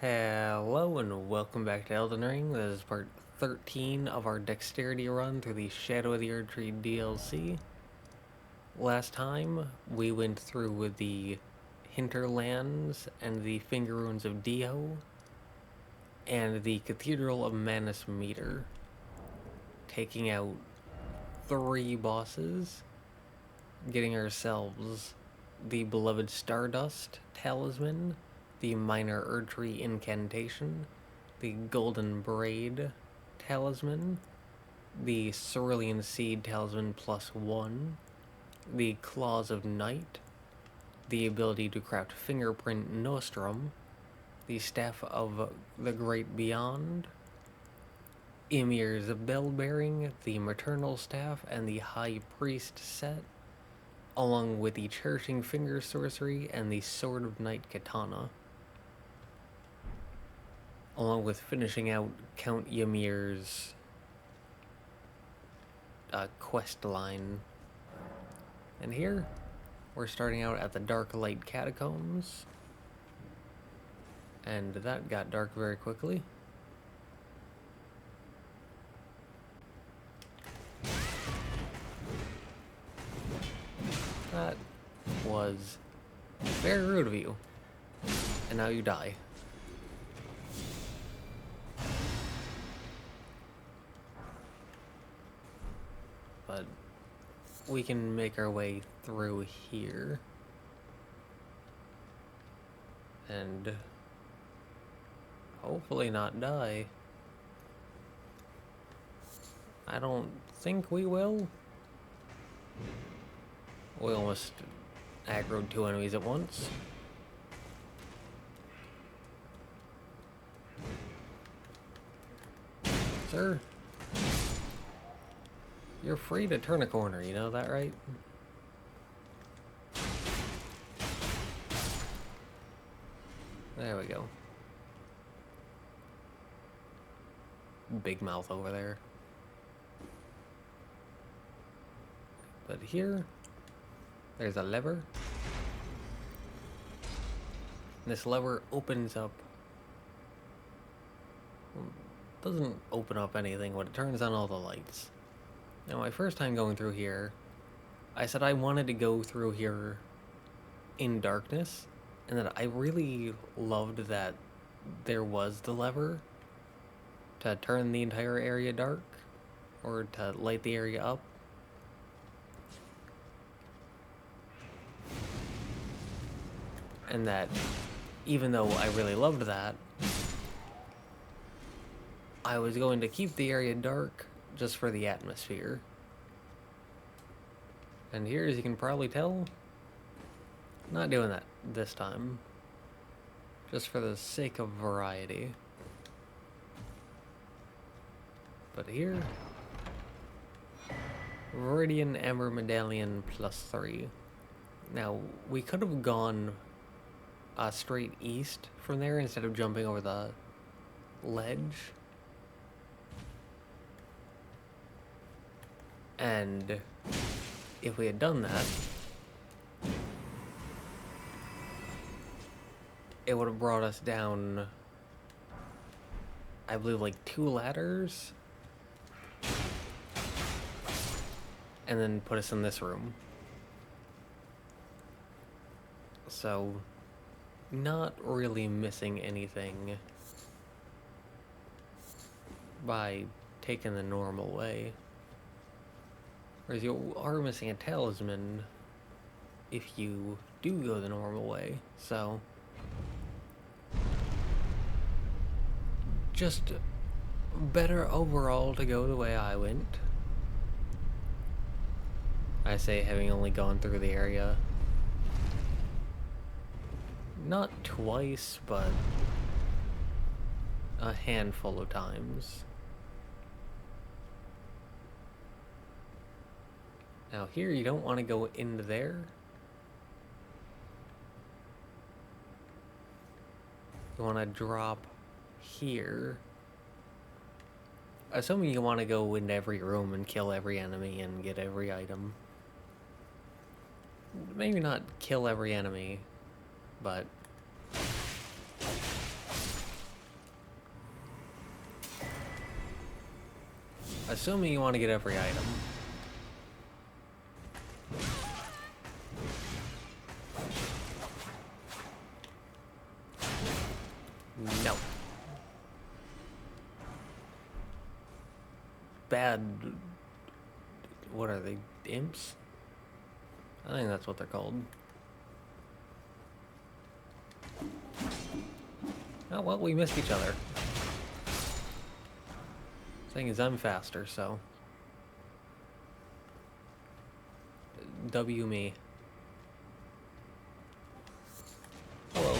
Hello and welcome back to Elden Ring. This is part 13 of our dexterity run through the Shadow of the Erdtree DLC. Last time we went through with the hinterlands and the finger ruins of Dio and the Cathedral of Manus Meter, taking out 3 bosses, getting ourselves the beloved Stardust Talisman, the Minor Erdtree Incantation, the Golden Braid Talisman, the Cerulean Seed Talisman +1, the Claws of Night, the ability to craft Fingerprint Nostrum, the Staff of the Great Beyond, Ymir's Bell-Bearing, the Maternal Staff, and the High Priest set, along with the Cherishing Finger Sorcery and the Sword of Night Katana, along with finishing out Count Ymir's quest line. And here, we're starting out at the Darklight Catacombs, and that got dark very quickly. That was very rude of you, and now you die. But we can make our way through here and hopefully not die. I don't think we will. We almost aggroed 2 enemies at once. Sir, you're free to turn a corner, you know that, right? There we go. Big mouth over there. But here, there's a lever. This lever opens up. Doesn't open up anything, but it turns on all the lights. Now, my first time going through here, I said I wanted to go through here in darkness, and that I really loved that there was the lever to turn the entire area dark, or to light the area up. And that, even though I really loved that, I was going to keep the area dark just for the atmosphere. And here, as you can probably tell, not doing that this time. Just for the sake of variety. But here, Viridian Amber Medallion +3. Now, we could have gone straight east from there instead of jumping over the ledge. And if we had done that, it would have brought us down, I believe, like 2 ladders, and then put us in this room. So, not really missing anything by taking the normal way. Whereas you are missing a talisman if you do go the normal way, so just better overall to go the way I went. I say, having only gone through the area not twice, but a handful of times. Now here, you don't want to go into there. You want to drop here. Assuming you want to go into every room and kill every enemy and get every item. Maybe not kill every enemy, but Assuming you want to get every item. No. Bad... What are they? Imps? I think that's what they're called. Oh, well, we missed each other. Thing is, I'm faster, so... W me. Hello.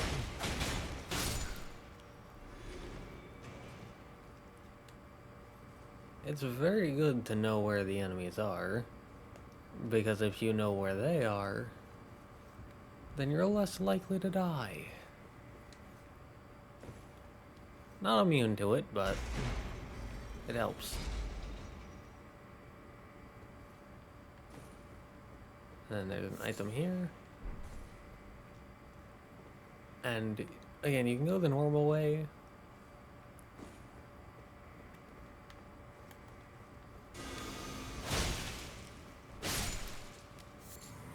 It's very good to know where the enemies are, because if you know where they are, then you're less likely to die. Not immune to it, but it helps. And then there's an item here. And again, you can go the normal way.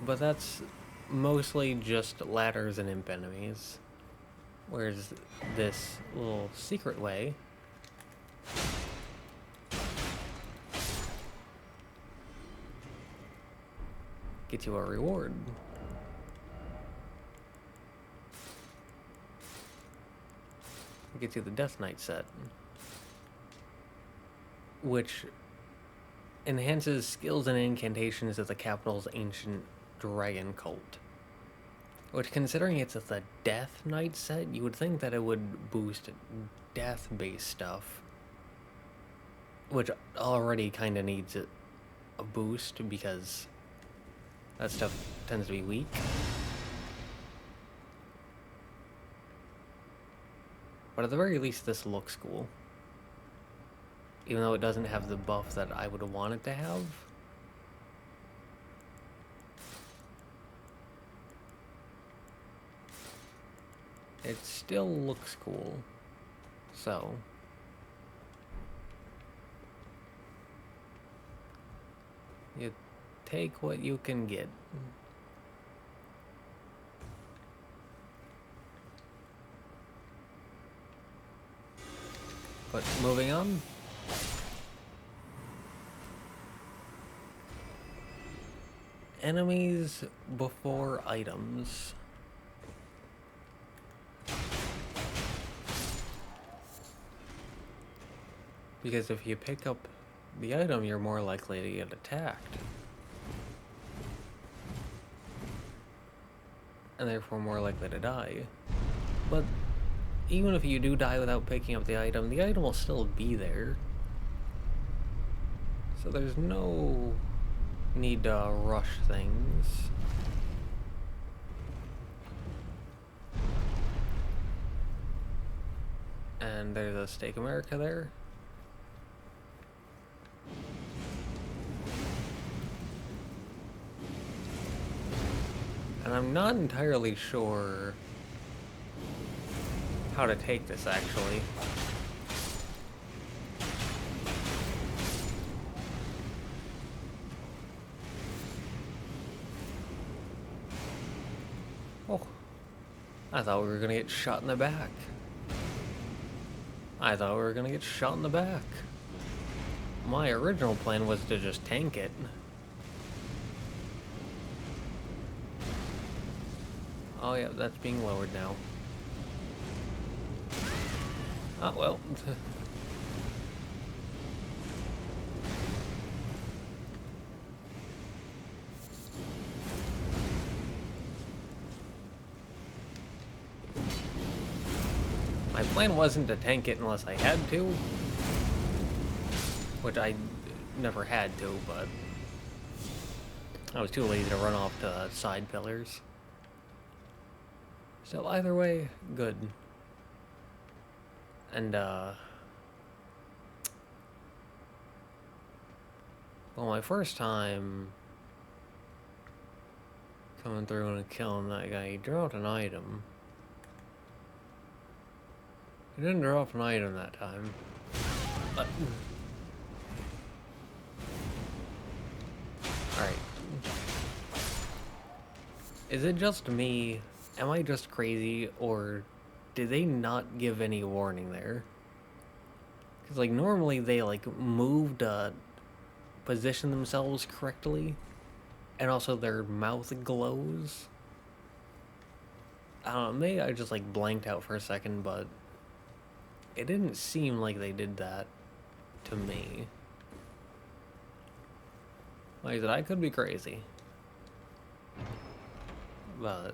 But that's mostly just ladders and imp enemies. Whereas this little secret way gets you a reward. It gets you the Death Knight set, which enhances skills and incantations of the capital's ancient dragon cult. Which, considering it's the Death Knight set, you would think that it would boost death-based stuff. Which already kind of needs a boost, because that stuff tends to be weak. But at the very least, this looks cool. Even though it doesn't have the buff that I would want it to have. It still looks cool. So... you take what you can get. But moving on. Enemies before items. Because if you pick up the item, you're more likely to get attacked. And therefore more likely to die. But even if you do die without picking up the item will still be there. So there's no need to rush things. And there's a Stake America there. And I'm not entirely sure how to take this, actually. Oh, I thought we were gonna get shot in the back. I thought we were gonna get shot in the back. My original plan was to just tank it. Oh yeah, that's being lowered now. Oh well. My plan wasn't to tank it unless I had to. Which I never had to, but I was too lazy to run off to side pillars. So either way, good. And, well, my first time coming through and killing that guy, he dropped an item. He didn't drop an item that time. But Is it just me? Am I just crazy, or did they not give any warning there? Because, like, normally they, like, move to position themselves correctly, and also their mouth glows. I don't know, maybe I just, like, blanked out for a second, but it didn't seem like they did that to me. Like I said, I could be crazy. But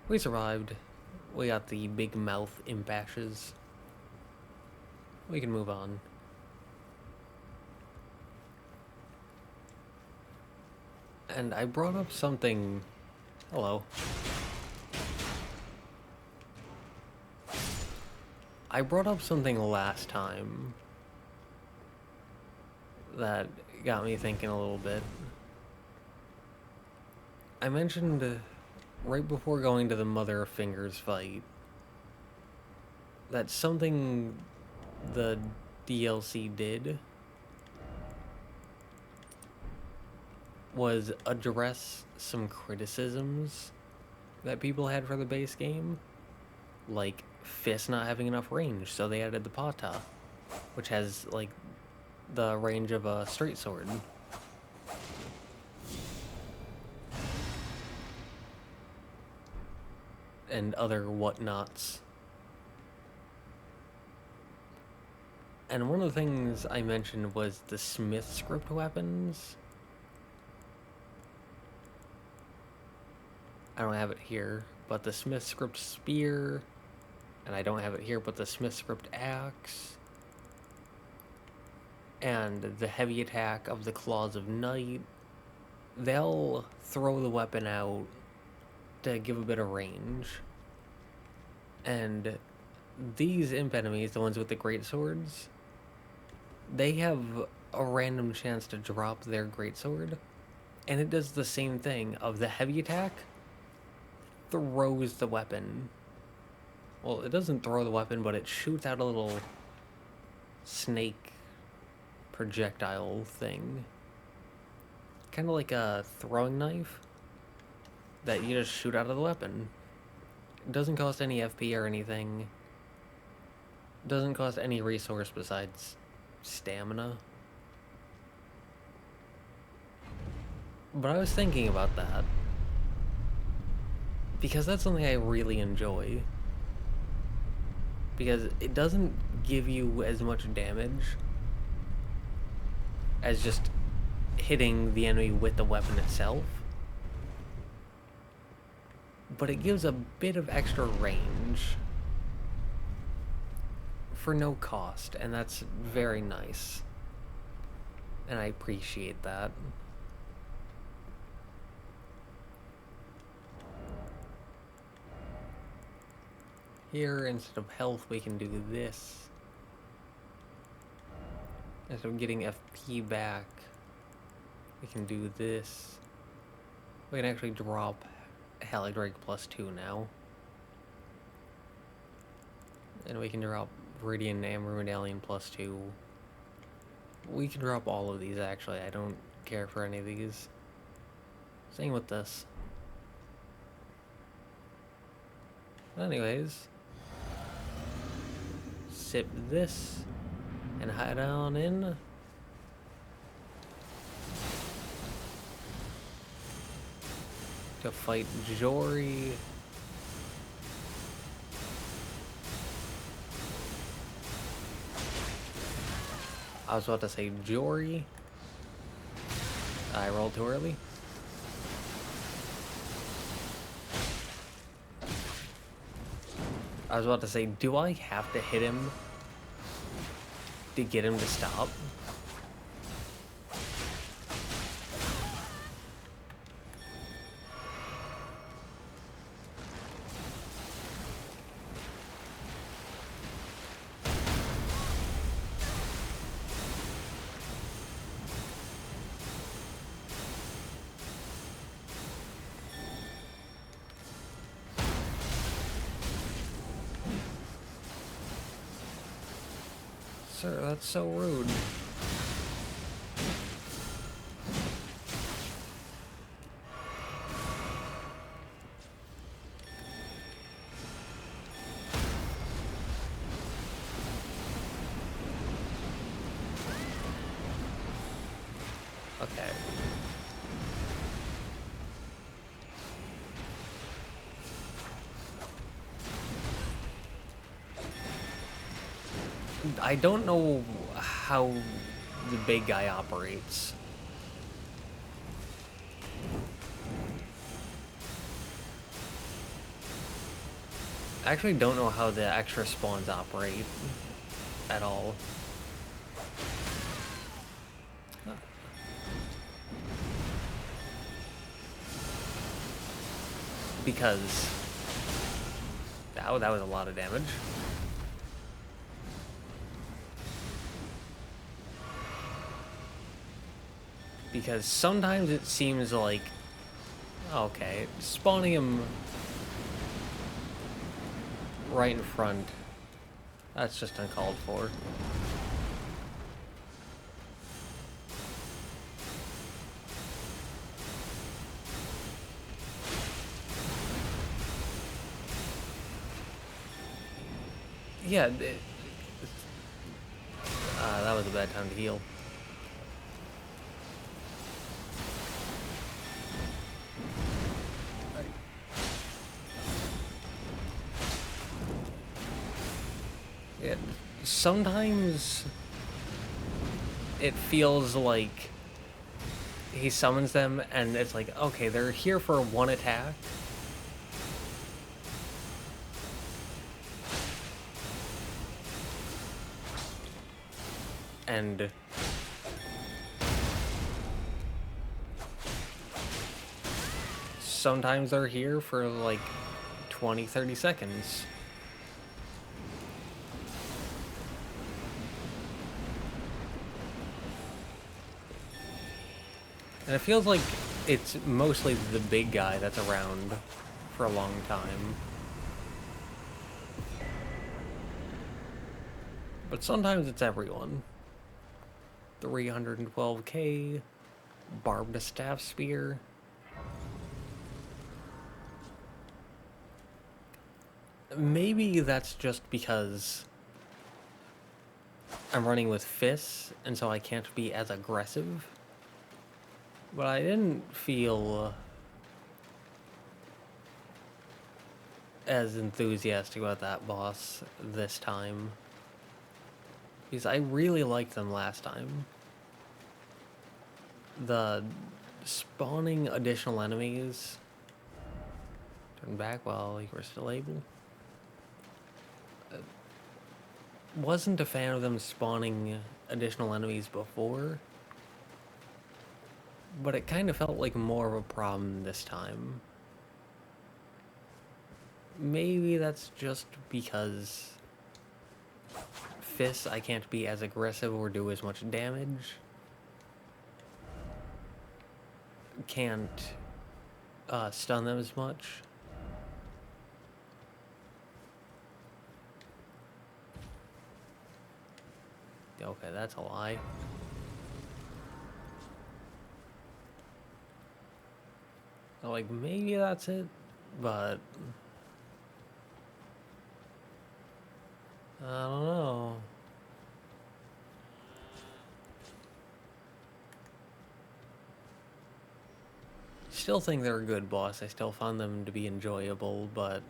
we survived. We got the big mouth impashes. We can move on. And I brought up something... Hello. I brought up something last time that got me thinking a little bit. I mentioned right before going to the Mother of Fingers fight that something the DLC did was address some criticisms that people had for the base game, like Fist not having enough range, so they added the Pata, which has like the range of a straight sword. And other whatnots. And one of the things I mentioned was the Smith script weapons. I don't have it here, but the Smith script spear, and I don't have it here, but the Smith script axe, and the heavy attack of the Claws of Night, they'll throw the weapon out to give a bit of range. And these imp enemies, the ones with the great swords, they have a random chance to drop their greatsword, and it does the same thing of the heavy attack throws the weapon. Well, it doesn't throw the weapon, but it shoots out a little snake projectile thing. Kind of like a throwing knife that you just shoot out of the weapon. It doesn't cost any FP or anything. It doesn't cost any resource besides stamina. But I was thinking about that, because that's something I really enjoy. Because it doesn't give you as much damage as just hitting the enemy with the weapon itself. But it gives a bit of extra range for no cost, and that's very nice. And I appreciate that. Here, instead of health, we can do this. Instead of getting FP back, we can do this. We can actually drop Halidrake +2 now. And we can drop Viridian Amber Medallion +2. We can drop all of these, actually. I don't care for any of these. Same with this. Anyways, sip this and head on in. To fight Jori. I was about to say Jori. I rolled too early. I was about to say, do I have to hit him to get him to stop? Sir, that's so rude. I don't know how the big guy operates. I actually don't know how the extra spawns operate at all. Because that was a lot of damage. Because sometimes it seems like, okay, spawning him right in front, that's just uncalled for. Yeah, that was a bad time to heal. Yeah, sometimes it feels like he summons them and it's like, okay, they're here for one attack. And sometimes they're here for like 20-30 seconds. And it feels like it's mostly the big guy that's around for a long time. But sometimes it's everyone. 312k, barbed staff spear. Maybe that's just because I'm running with fists, and so I can't be as aggressive. But I didn't feel as enthusiastic about that boss this time. Because I really liked them last time. The spawning additional enemies. Turn back while you were still able. Wasn't a fan of them spawning additional enemies before. But it kind of felt like more of a problem this time. Maybe that's just because fists I can't be as aggressive or do as much damage. Can't stun them as much. Okay, that's a lie. Like, maybe that's it, but I don't know. Still think they're a good boss. I still found them to be enjoyable, but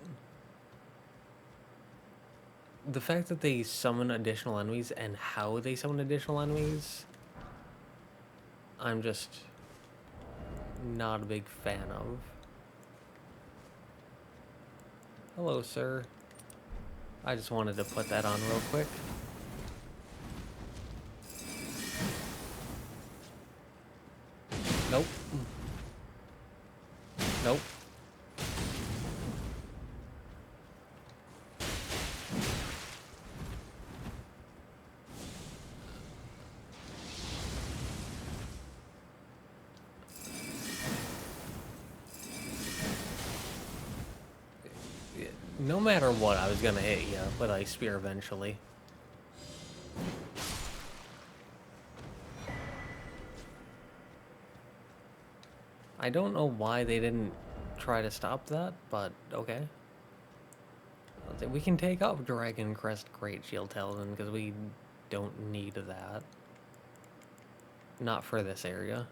the fact that they summon additional enemies and how they summon additional enemies, I'm just not a big fan of. Hello, sir. I just wanted to put that on real quick. Nope. Nope. No matter what, I was gonna hit you with Ice Spear eventually. I don't know why they didn't try to stop that, but okay. We can take off Dragon Crest Great Shield Talon because we don't need that. Not for this area.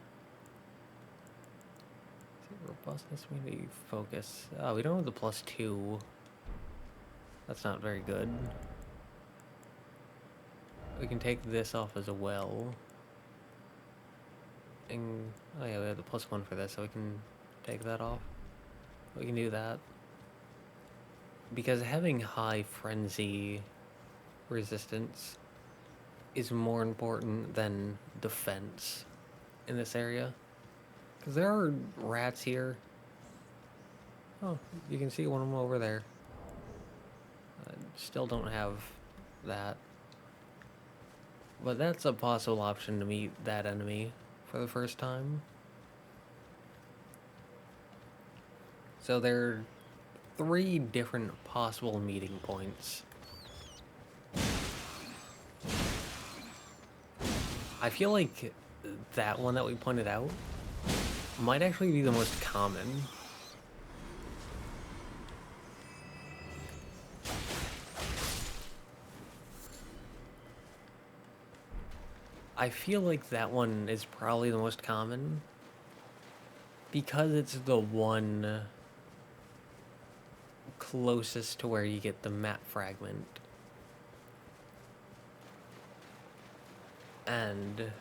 Robustness, we need focus. Oh, we don't have the +2. That's not very good. We can take this off as well. And, oh yeah, we have the +1 for this, so we can take that off. We can do that. Because having high frenzy resistance is more important than defense in this area. Because there are rats here. Oh, you can see one of them over there. Still don't have that. But that's a possible option to meet that enemy for the first time. So there are 3 different possible meeting points. I feel like that one that we pointed out might actually be the most common. I feel like that one is probably the most common because it's the one closest to where you get the map fragment. And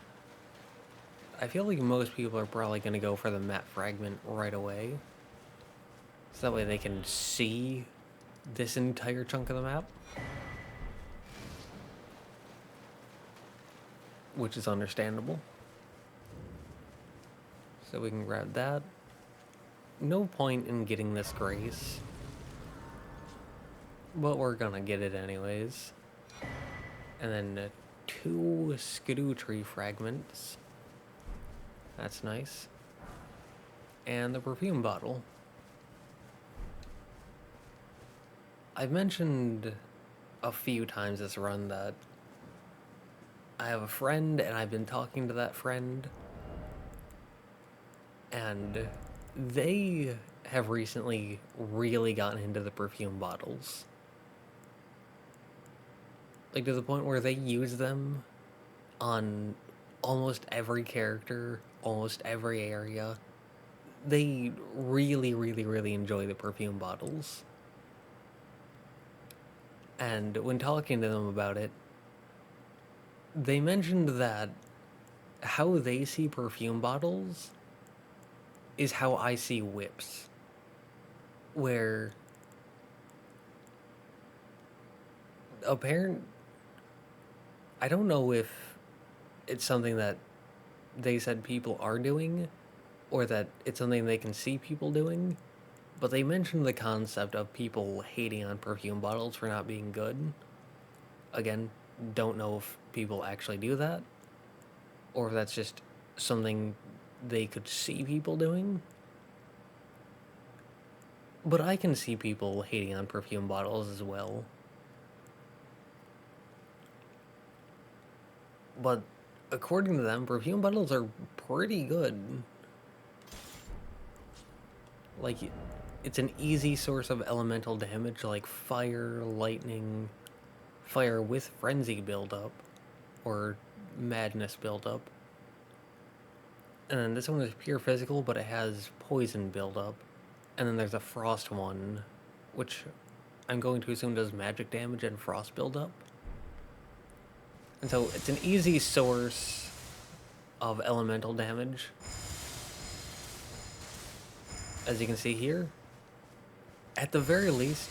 I feel like most people are probably going to go for the map fragment right away. So that way they can see this entire chunk of the map. Which is understandable. So we can grab that. No point in getting this grace. But we're gonna get it anyways. And then 2 skidoo tree fragments. That's nice. And the perfume bottle. I've mentioned a few times this run that I have a friend and I've been talking to that friend, and they have recently really gotten into the perfume bottles. Like to the point where they use them on almost every character, almost every area. They really, really, really enjoy the perfume bottles. And when talking to them about it, they mentioned that how they see perfume bottles is how I see whips. Where I don't know if it's something that they said people are doing, or that it's something they can see people doing, but they mentioned the concept of people hating on perfume bottles for not being good. Again, don't know if people actually do that, or if that's just something they could see people doing. But I can see people hating on perfume bottles as well. But according to them, perfume bottles are pretty good. Like, it's an easy source of elemental damage like fire, lightning, fire with frenzy buildup, or madness buildup. And then this one is pure physical, but it has poison buildup. And then there's a frost one, which I'm going to assume does magic damage and frost buildup. And so it's an easy source of elemental damage. As you can see here, at the very least,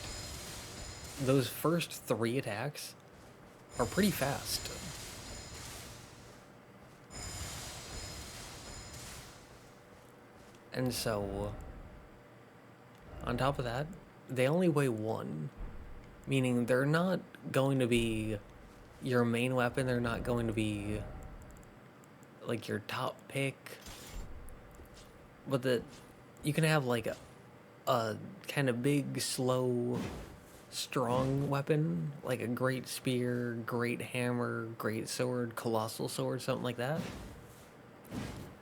those first 3 attacks are pretty fast. And so, on top of that, they only weigh 1, meaning they're not going to be your main weapon, they're not going to be like your top pick, but that you can have like a kind of big, slow, strong weapon, like a great spear, great hammer, great sword, colossal sword, something like that.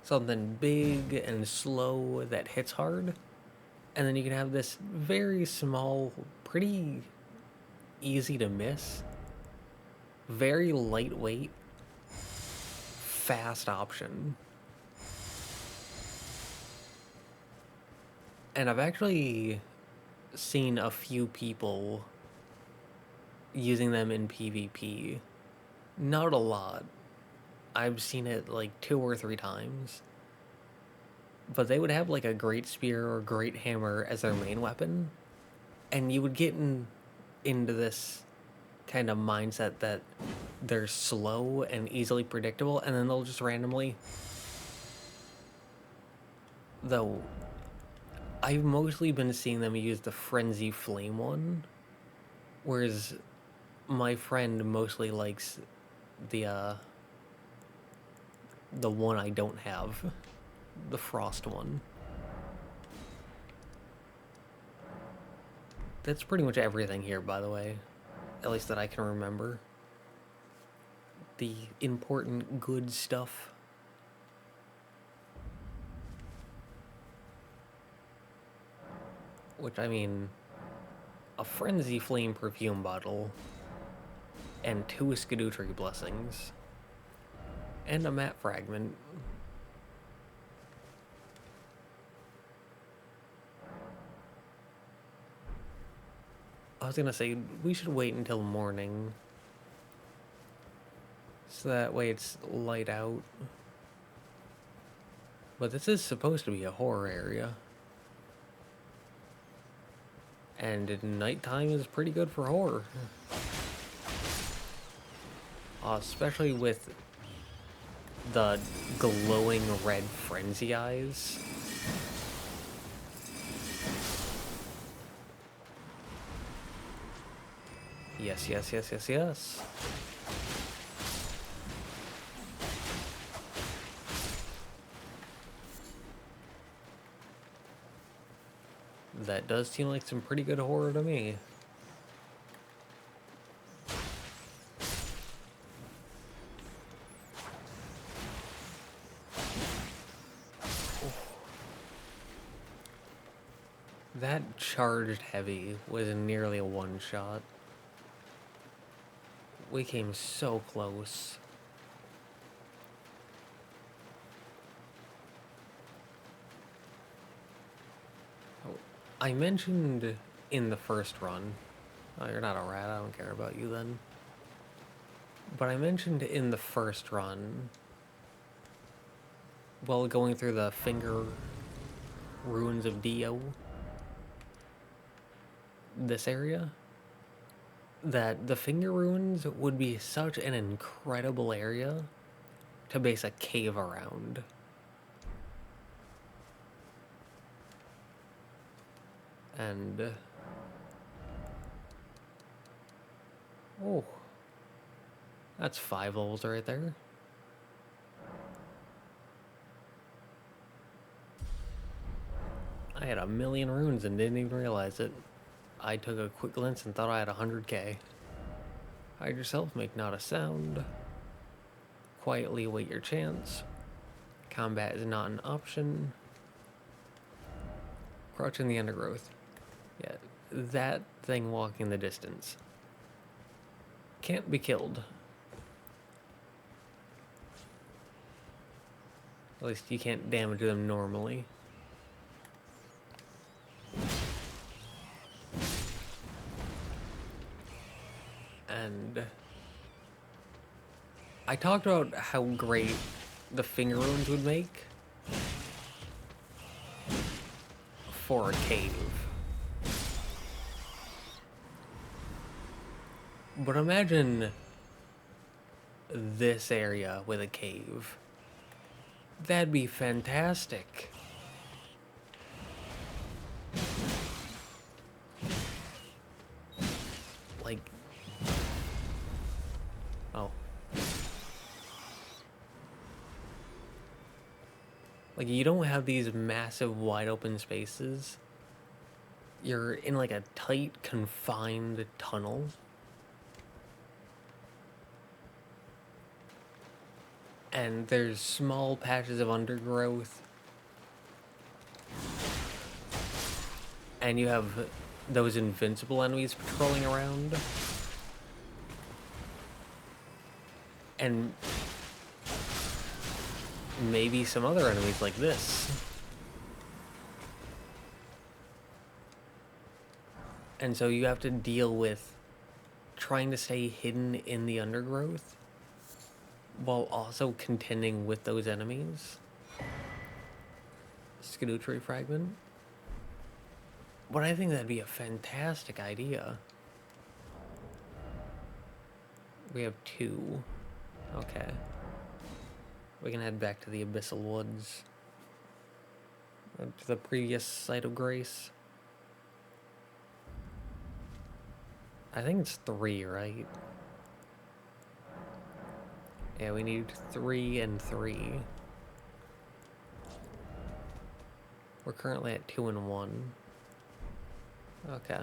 Something big and slow that hits hard. And then you can have this very small, pretty easy to miss, very lightweight, fast option. And I've actually seen a few people using them in PvP Not a lot. I've seen it like 2 or 3 times. But they would have like a great spear or great hammer as their main weapon. And you would get into this kind of mindset that they're slow and easily predictable, and then they'll just randomly. Though, I've mostly been seeing them use the Frenzy Flame one, whereas my friend mostly likes the one I don't have, the Frost one. That's pretty much everything here, by the way, at least that I can remember. The important good stuff. Which, I mean, a Frenzy Flame perfume bottle, and 2 Scadutree blessings, and a matte fragment. I was gonna say, we should wait until morning, so that way it's light out. But this is supposed to be a horror area. And nighttime is pretty good for horror. Especially with the glowing red frenzy eyes. Yes, yes, yes, yes, yes. That does seem like some pretty good horror to me. That charged heavy was nearly a one-shot. We came so close. I mentioned in the first run... Oh, you're not a rat, I don't care about you then. But I mentioned in the first run, while going through the finger ruins of Dio, this area, that the finger ruins would be such an incredible area to base a cave around. And oh, that's 5 levels right there. I had 1,000,000 runes and didn't even realize it. I took a quick glance and thought I had 100k. Hide yourself, make not a sound. Quietly await your chance. Combat is not an option. Crouch in the undergrowth. Yeah, that thing walking the distance. Can't be killed. At least you can't damage them normally. And I talked about how great the finger runes would make for a cave. But imagine this area with a cave. That'd be fantastic. Like, oh. Like, you don't have these massive wide open spaces. You're in like a tight, confined tunnel. And there's small patches of undergrowth. And you have those invincible enemies patrolling around. And maybe some other enemies like this. And so you have to deal with trying to stay hidden in the undergrowth while also contending with those enemies. Scadutree fragment. But I think that'd be a fantastic idea. We have 2. Okay. We can head back to the Abyssal Woods. To the previous site of grace. I think it's 3, right? Yeah, we need 3 and 3. We're currently at 2 and 1. Okay.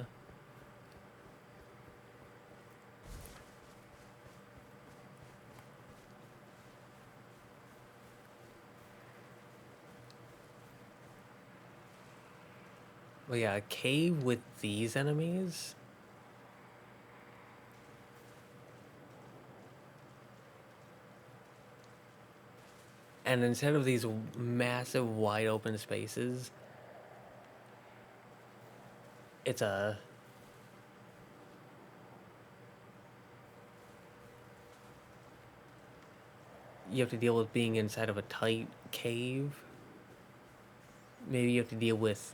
Well, yeah, a cave with these enemies. And instead of these massive wide open spaces, it's a... You have to deal with being inside of a tight cave. Maybe you have to deal with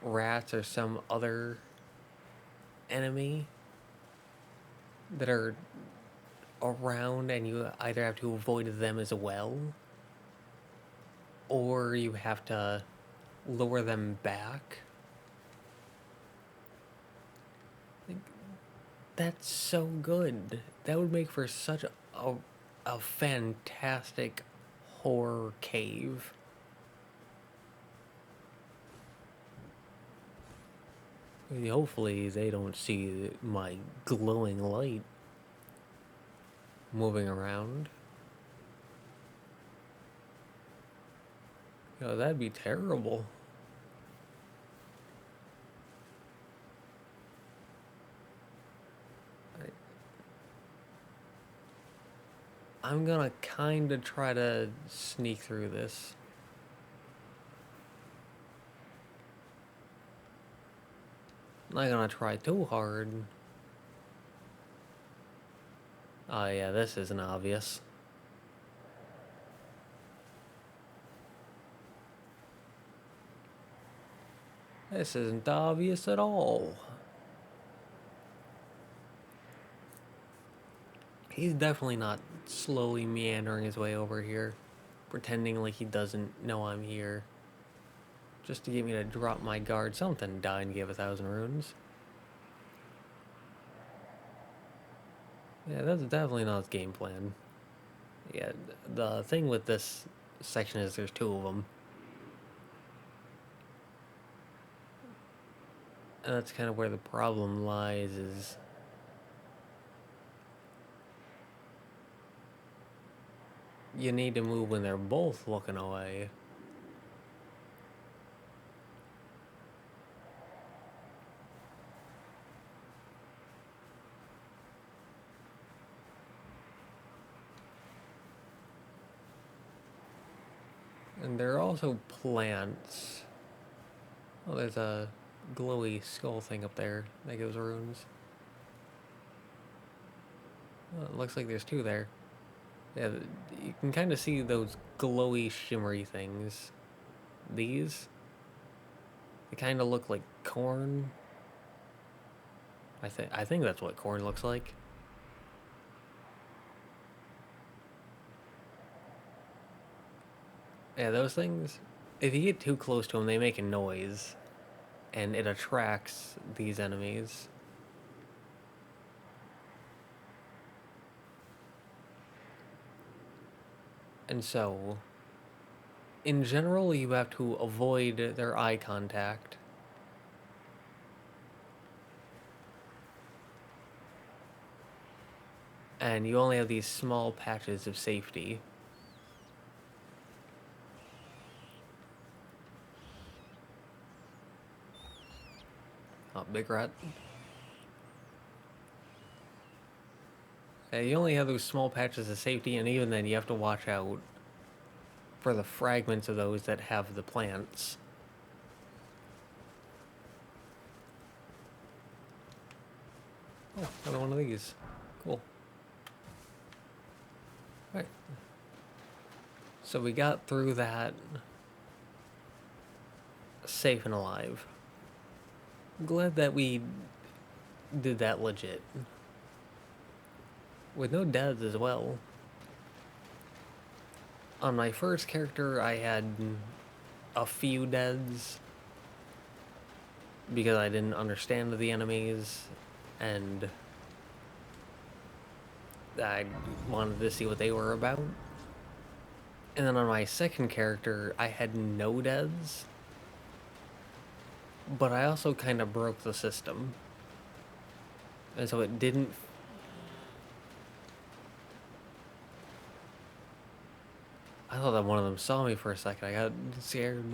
rats or some other enemy that are around, and you either have to avoid them as well, or you have to lure them back. That's so good. That would make for such a fantastic horror cave. Hopefully they don't see my glowing light moving around. Yo, that'd be terrible. I'm gonna kinda try to sneak through this. Not gonna try too hard. Oh yeah, this isn't obvious. This isn't obvious at all. He's definitely not slowly meandering his way over here, pretending like he doesn't know I'm here. Just to get me to drop my guard. Something die and give 1,000 runes. Yeah, that's definitely not his game plan. Yeah, the thing with this section is there's 2 of them. And that's kind of where the problem lies, is you need to move when they're both looking away. And there are also plants. Oh, there's a glowy skull thing up there that gives runes. Oh, it looks like there's 2 there. Yeah, you can kind of see those glowy, shimmery things. These, they kind of look like corn. I think that's what corn looks like. Yeah, those things, if you get too close to them, they make a noise, and it attracts these enemies. And so, in general, you have to avoid their eye contact. And you only have these small patches of safety. Oh, big rat. Yeah, you only have those small patches of safety, and even then you have to watch out for the fragments of those that have the plants. Oh, another one of these. Cool. Alright. So we got through that safe and alive. Glad that we did that legit. With no deaths as well. On my first character, I had a few deaths because I didn't understand the enemies and I wanted to see what they were about. And then on my second character, I had no deaths, but I also kind of broke the system. And so it didn't... I thought that one of them saw me for a second. I got scared.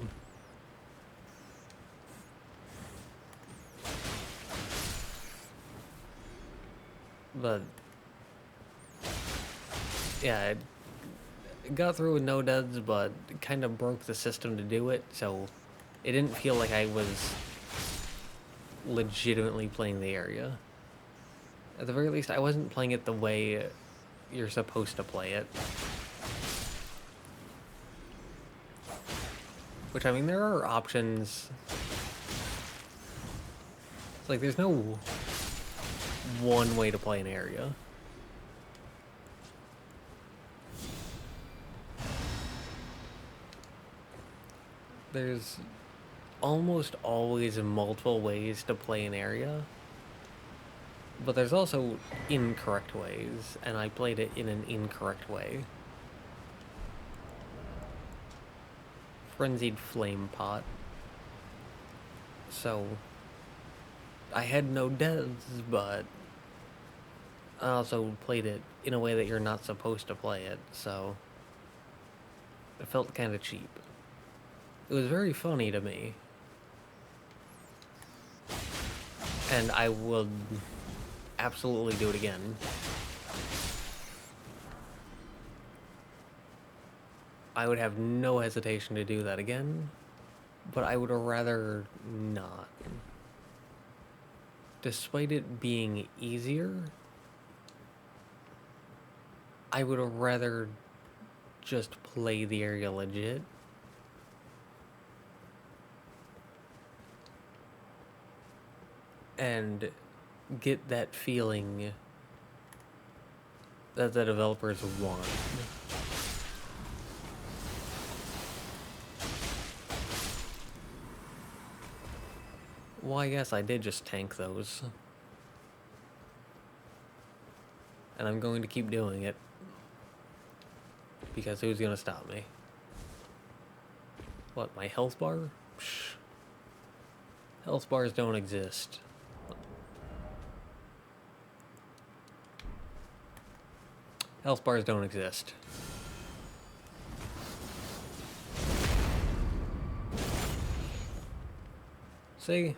But... yeah, it got through with no deaths, but it kind of broke the system to do it, so it didn't feel like I was legitimately playing the area. At the very least, I wasn't playing it the way you're supposed to play it. Which, I mean, there are options. It's like, there's no one way to play an area. There's almost always multiple ways to play an area. But there's also incorrect ways, and I played it in an incorrect way. Frenzied Flame Pot. So, I had no deaths, but I also played it in a way that you're not supposed to play it, so it felt kind of cheap. It was very funny to me. And I would absolutely do it again. I would have no hesitation to do that again, but I would rather not. Despite it being easier, I would rather just play the area legit. And get that feeling that the developers want. Well, I guess I did just tank those. And I'm going to keep doing it. Because who's gonna stop me? What, my health bar? Psh. Health bars don't exist. Health bars don't exist. See?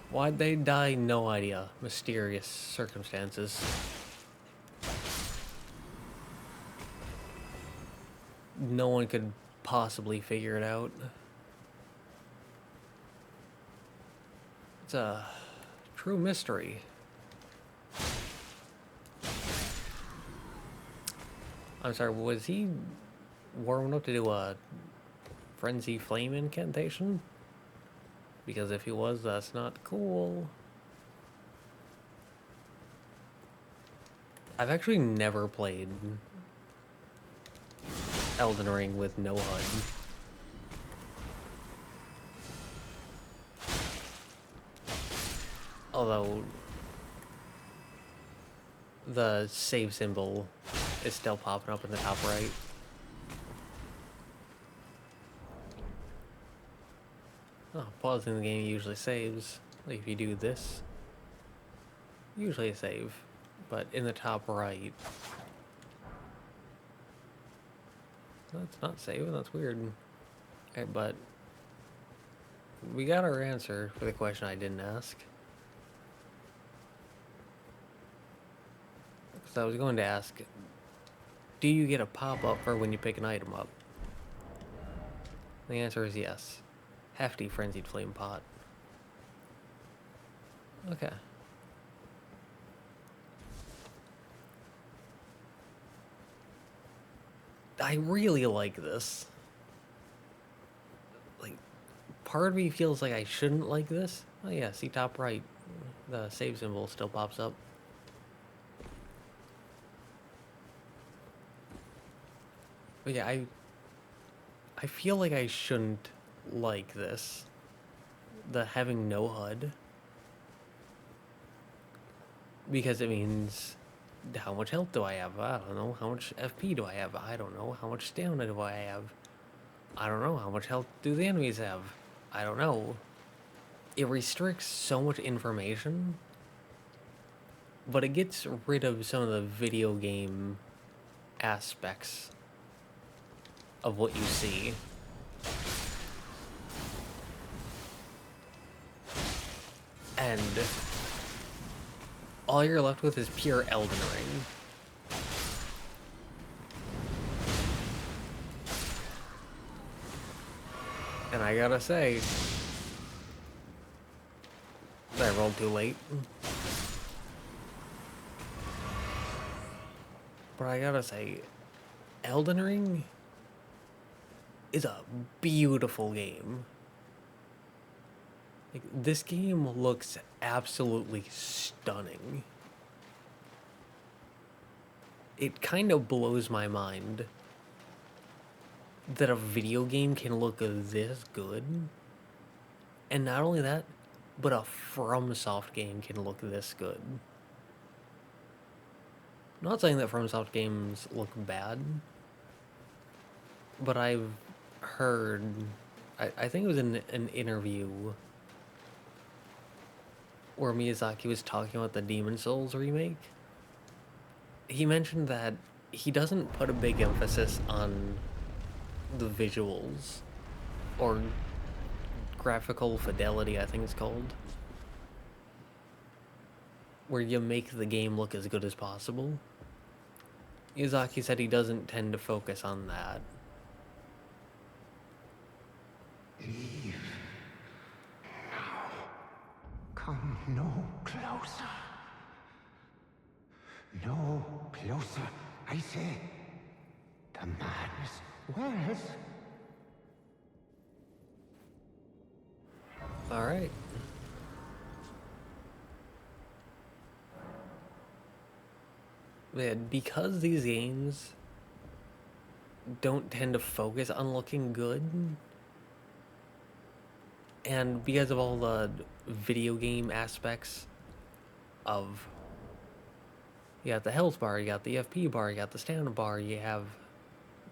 Why'd they die? No idea. Mysterious circumstances. No one could possibly figure it out. It's a true mystery. I'm sorry, was he warming up to do a Frenzy Flame incantation? Because if he was, that's not cool. I've actually never played Elden Ring with no HUD. Although the save symbol is still popping up in the top right. Oh, pausing the game usually saves. Like if you do this, usually a save. But in the top right, that's not saving, that's weird. Okay, but we got our answer for the question I didn't ask. Because I was going to ask, do you get a pop-up for when you pick an item up? The answer is yes. Hefty Frenzied Flame Pot. Okay. I really like this. Like, part of me feels like I shouldn't like this. Oh yeah, see top right, the save symbol still pops up. But yeah, I feel like I shouldn't like this. The having no HUD. Because it means, how much health do I have? I don't know. How much FP do I have? I don't know. How much stamina do I have? I don't know. How much health do the enemies have? I don't know. It restricts so much information, but it gets rid of some of the video game aspects of what you see. And all you're left with is pure Elden Ring. And I gotta say, I rolled too late. But I gotta say, Elden Ring is a beautiful game. Like, this game looks absolutely stunning. It kind of blows my mind that a video game can look this good. And not only that, but a FromSoft game can look this good. I'm not saying that FromSoft games look bad, but I've heard, I think it was in an interview where Miyazaki was talking about the Demon Souls remake. He mentioned that he doesn't put a big emphasis on the visuals or graphical fidelity, I think it's called, where you make the game look as good as possible. Miyazaki said he doesn't tend to focus on that. Leave. Now. Come no closer. No closer, I say. The madness wears. Alright. Man, because these games don't tend to focus on looking good, and because of all the video game aspects of, you got the health bar, you got the FP bar, you got the stamina bar, you have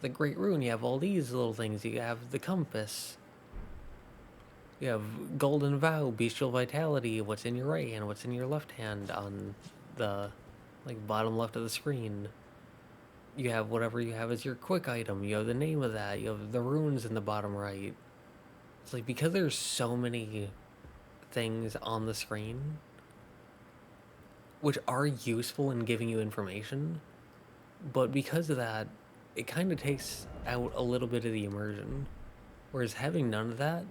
the Great Rune, you have all these little things, you have the compass, you have Golden Vow, Bestial Vitality, what's in your right hand, what's in your left hand on the, like, bottom left of the screen. You have whatever you have as your quick item, you have the name of that, you have the runes in the bottom right. It's like, because there's so many things on the screen which are useful in giving you information, but because of that, it kind of takes out a little bit of the immersion. Whereas having none of that,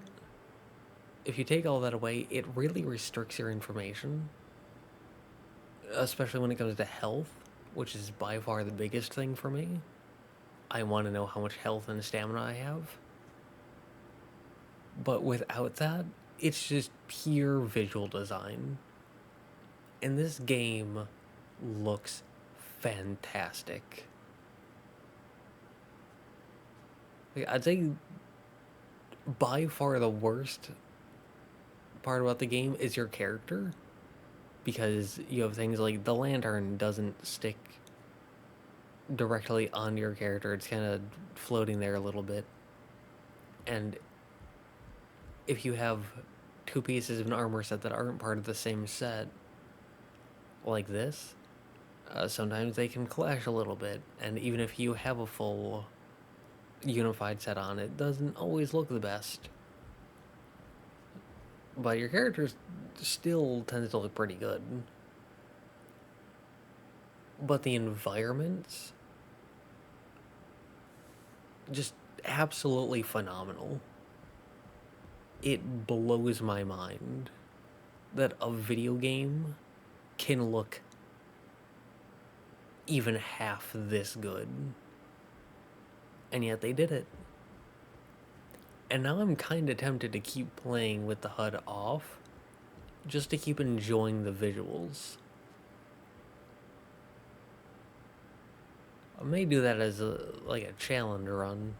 if you take all that away, it really restricts your information, especially when it comes to health, which is by far the biggest thing for me. I want to know how much health and stamina I have. But without that, it's just pure visual design. And this game looks fantastic. Like, I'd say by far the worst part about the game is your character, because you have things like the lantern doesn't stick directly on your character. It's kind of floating there a little bit. And if you have two pieces of an armor set that aren't part of the same set, like this, sometimes they can clash a little bit. And even if you have a full unified set on, it doesn't always look the best. But your character still tends to look pretty good. But the environments, just absolutely phenomenal. It blows my mind that a video game can look even half this good. And yet they did it. And now I'm kind of tempted to keep playing with the HUD off, just to keep enjoying the visuals. I may do that as like a challenge run.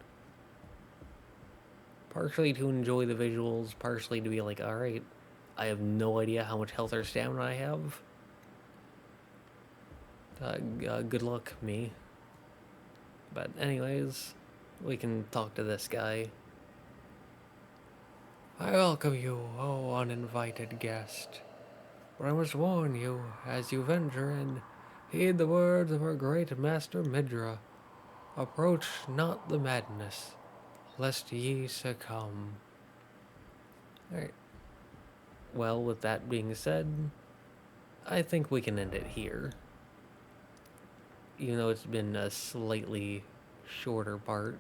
Partially to enjoy the visuals, partially to be like, alright, I have no idea how much health or stamina I have. Good luck, me. But anyways, we can talk to this guy. I welcome you, O uninvited guest. But I must warn you, as you venture in, heed the words of our great master Midra. Approach not the madness, lest ye succumb. Alright. Well, with that being said, I think we can end it here. Even though it's been a slightly shorter part.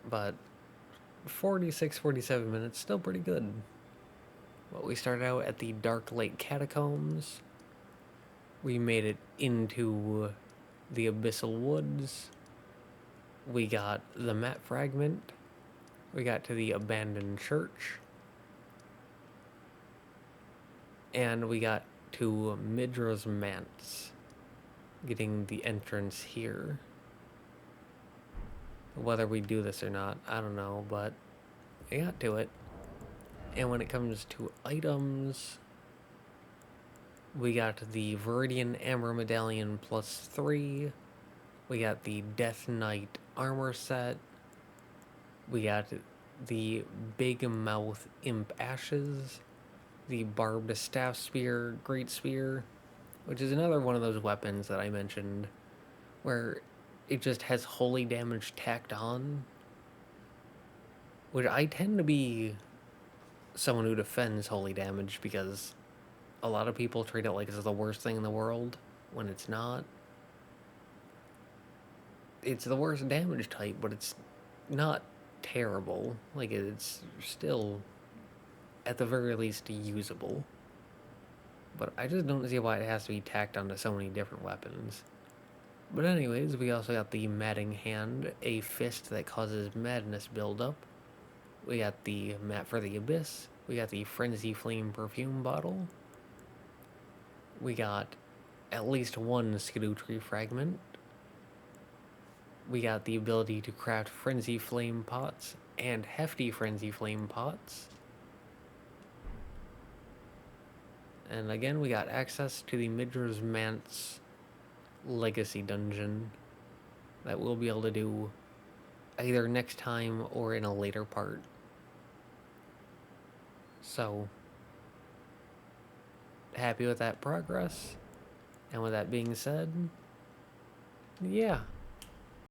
But 47 minutes, still pretty good. Well, we started out at the Darklight Catacombs. We made it into the Abyssal Woods. We got the map fragment. We got to the abandoned church. And we got to Midra's Manse, getting the entrance here. Whether we do this or not, I don't know, but I got to it. And when it comes to items, we got the Viridian Amber Medallion +3. We got the Death Knight armor set. We got the Big Mouth Imp Ashes. The Barbed Staff Spear, Great Spear, which is another one of those weapons that I mentioned where it just has holy damage tacked on. Which I tend to be someone who defends holy damage because a lot of people treat it like it's the worst thing in the world when it's not. It's the worst damage type, but it's not terrible. Like, it's still, at the very least, usable. But I just don't see why it has to be tacked onto so many different weapons. But anyways, we also got the Madding Hand, a fist that causes madness buildup. We got the Map for the Abyss. We got the Frenzy Flame Perfume Bottle. We got at least one Skidoo Tree Fragment. We got the ability to craft Frenzy Flame Pots and Hefty Frenzy Flame Pots. And again, we got access to the Midra's Manse Legacy Dungeon that we'll be able to do either next time or in a later part. So, happy with that progress. And with that being said, yeah.